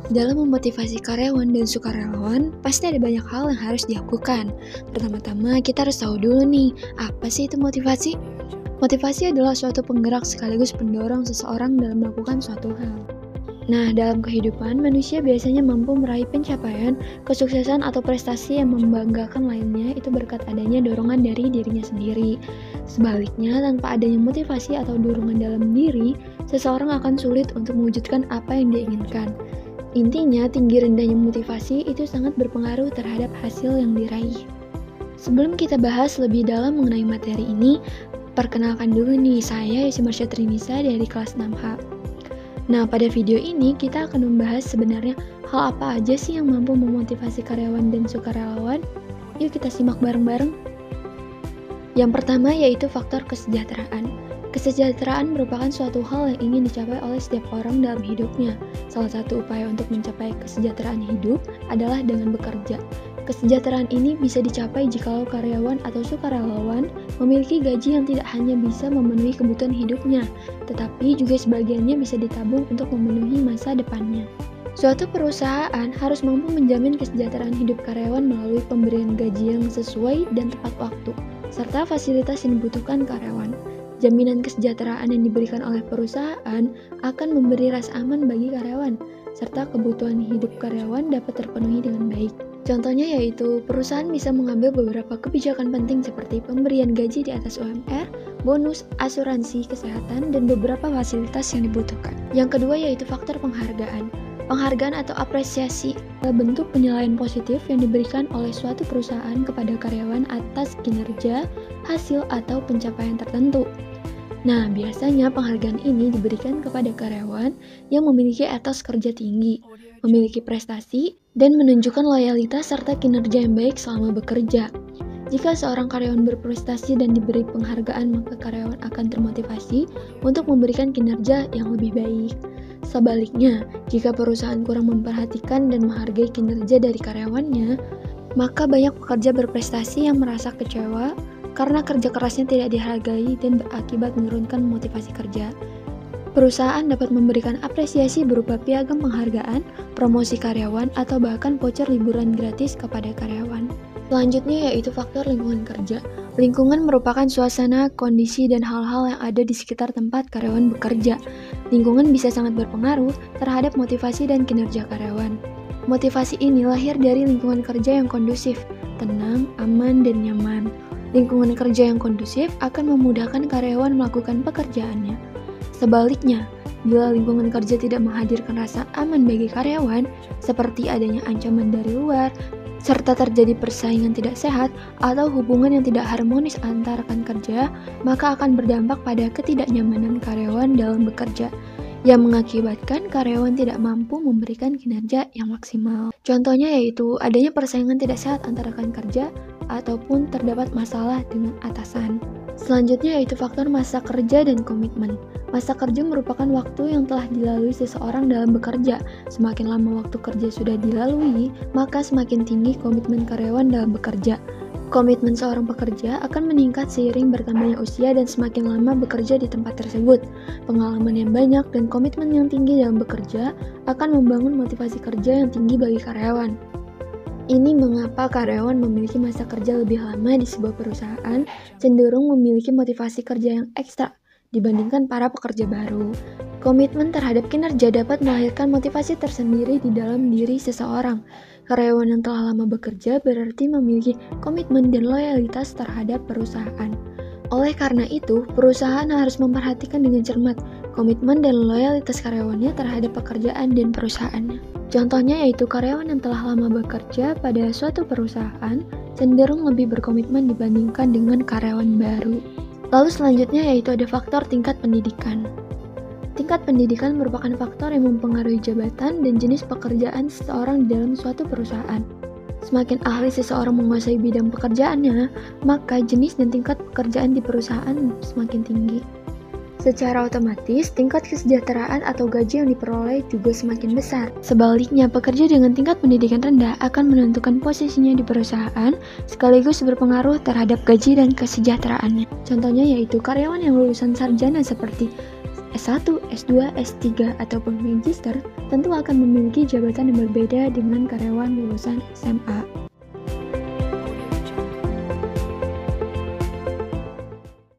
Dalam memotivasi karyawan dan sukarelawan, pasti ada banyak hal yang harus dilakukan. Pertama-tama, kita harus tahu dulu nih, apa sih itu motivasi? Motivasi adalah suatu penggerak sekaligus pendorong seseorang dalam melakukan suatu hal. Nah, dalam kehidupan, manusia biasanya mampu meraih pencapaian, kesuksesan, atau prestasi yang membanggakan lainnya itu berkat adanya dorongan dari dirinya sendiri. Sebaliknya, tanpa adanya motivasi atau dorongan dalam diri, seseorang akan sulit untuk mewujudkan apa yang dia inginkan. Intinya, tinggi rendahnya motivasi itu sangat berpengaruh terhadap hasil yang diraih. Sebelum kita bahas lebih dalam mengenai materi ini, perkenalkan dulu nih, saya Yesi Marsha Trinisa dari kelas 6H. Nah, pada video ini kita akan membahas sebenarnya hal apa aja sih yang mampu memotivasi karyawan dan sukarelawan. Yuk kita simak bareng-bareng. Yang pertama yaitu faktor kesejahteraan. Kesejahteraan merupakan suatu hal yang ingin dicapai oleh setiap orang dalam hidupnya. Salah satu upaya untuk mencapai kesejahteraan hidup adalah dengan bekerja. Kesejahteraan ini bisa dicapai jikalau karyawan atau sukarelawan memiliki gaji yang tidak hanya bisa memenuhi kebutuhan hidupnya, tetapi juga sebagiannya bisa ditabung untuk memenuhi masa depannya. Suatu perusahaan harus mampu menjamin kesejahteraan hidup karyawan melalui pemberian gaji yang sesuai dan tepat waktu, serta fasilitas yang dibutuhkan karyawan. Jaminan kesejahteraan yang diberikan oleh perusahaan akan memberi rasa aman bagi karyawan, serta kebutuhan hidup karyawan dapat terpenuhi dengan baik. Contohnya yaitu, perusahaan bisa mengambil beberapa kebijakan penting seperti pemberian gaji di atas UMR, bonus, asuransi kesehatan, dan beberapa fasilitas yang dibutuhkan. Yang kedua yaitu faktor penghargaan. Penghargaan atau apresiasi adalah bentuk penilaian positif yang diberikan oleh suatu perusahaan kepada karyawan atas kinerja, hasil, atau pencapaian tertentu. Nah, biasanya penghargaan ini diberikan kepada karyawan yang memiliki etos kerja tinggi, memiliki prestasi, dan menunjukkan loyalitas serta kinerja yang baik selama bekerja. Jika seorang karyawan berprestasi dan diberi penghargaan, maka karyawan akan termotivasi untuk memberikan kinerja yang lebih baik. Sebaliknya, jika perusahaan kurang memperhatikan dan menghargai kinerja dari karyawannya, maka banyak pekerja berprestasi yang merasa kecewa karena kerja kerasnya tidak dihargai dan berakibat menurunkan motivasi kerja. Perusahaan dapat memberikan apresiasi berupa piagam penghargaan, promosi karyawan, atau bahkan voucher liburan gratis kepada karyawan. Selanjutnya yaitu faktor lingkungan kerja. Lingkungan merupakan suasana, kondisi, dan hal-hal yang ada di sekitar tempat karyawan bekerja. Lingkungan bisa sangat berpengaruh terhadap motivasi dan kinerja karyawan. Motivasi ini lahir dari lingkungan kerja yang kondusif, tenang, aman, dan nyaman. Lingkungan kerja yang kondusif akan memudahkan karyawan melakukan pekerjaannya. Sebaliknya, bila lingkungan kerja tidak menghadirkan rasa aman bagi karyawan, seperti adanya ancaman dari luar, serta terjadi persaingan tidak sehat atau hubungan yang tidak harmonis antar rekan kerja, maka akan berdampak pada ketidaknyamanan karyawan dalam bekerja, yang mengakibatkan karyawan tidak mampu memberikan kinerja yang maksimal. Contohnya yaitu adanya persaingan tidak sehat antar rekan kerja ataupun terdapat masalah dengan atasan. Selanjutnya yaitu faktor masa kerja dan komitmen. Masa kerja merupakan waktu yang telah dilalui seseorang dalam bekerja. Semakin lama waktu kerja sudah dilalui, maka semakin tinggi komitmen karyawan dalam bekerja. Komitmen seorang pekerja akan meningkat seiring bertambahnya usia dan semakin lama bekerja di tempat tersebut. Pengalaman yang banyak dan komitmen yang tinggi dalam bekerja akan membangun motivasi kerja yang tinggi bagi karyawan. Ini mengapa karyawan memiliki masa kerja lebih lama di sebuah perusahaan cenderung memiliki motivasi kerja yang ekstra dibandingkan para pekerja baru. Komitmen terhadap kinerja dapat melahirkan motivasi tersendiri di dalam diri seseorang. Karyawan yang telah lama bekerja berarti memiliki komitmen dan loyalitas terhadap perusahaan. Oleh karena itu, perusahaan harus memperhatikan dengan cermat komitmen dan loyalitas karyawannya terhadap pekerjaan dan perusahaannya. Contohnya yaitu karyawan yang telah lama bekerja pada suatu perusahaan cenderung lebih berkomitmen dibandingkan dengan karyawan baru. Lalu selanjutnya yaitu ada faktor tingkat pendidikan. Tingkat pendidikan merupakan faktor yang mempengaruhi jabatan dan jenis pekerjaan seseorang dalam suatu perusahaan. Semakin ahli seseorang menguasai bidang pekerjaannya, maka jenis dan tingkat pekerjaan di perusahaan semakin tinggi. Secara otomatis, tingkat kesejahteraan atau gaji yang diperoleh juga semakin besar. Sebaliknya, pekerja dengan tingkat pendidikan rendah akan menentukan posisinya di perusahaan, sekaligus berpengaruh terhadap gaji dan kesejahteraannya. Contohnya yaitu karyawan yang lulusan sarjana seperti S1, S2, S3, ataupun magister tentu akan memiliki jabatan yang berbeda dengan karyawan lulusan SMA.